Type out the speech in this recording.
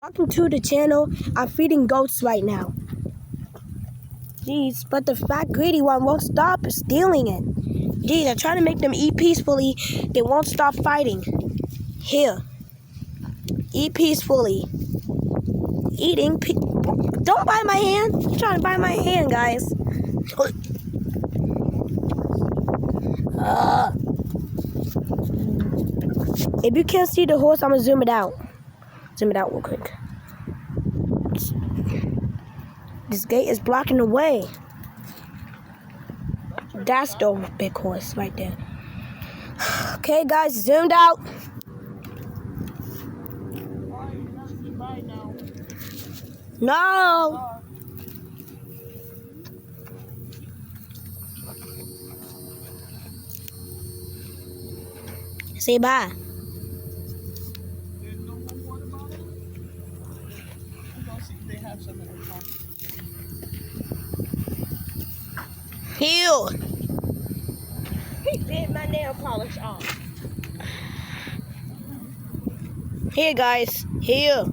Welcome to the channel. I'm feeding goats right now. Jeez, but the fat greedy one won't stop stealing it. Jeez, I try to make them eat peacefully. They won't stop fighting. Here. Eat peacefully. Don't bite my hand. You're trying to bite my hand, guys. If you can't see the horse, I'm going to zoom it out. Zoom it out real quick. This gate is blocking the way. That's the big horse right there. Okay, guys, zoomed out. No. Say bye. Heel. He bit my nail polish off. Here, guys. Here.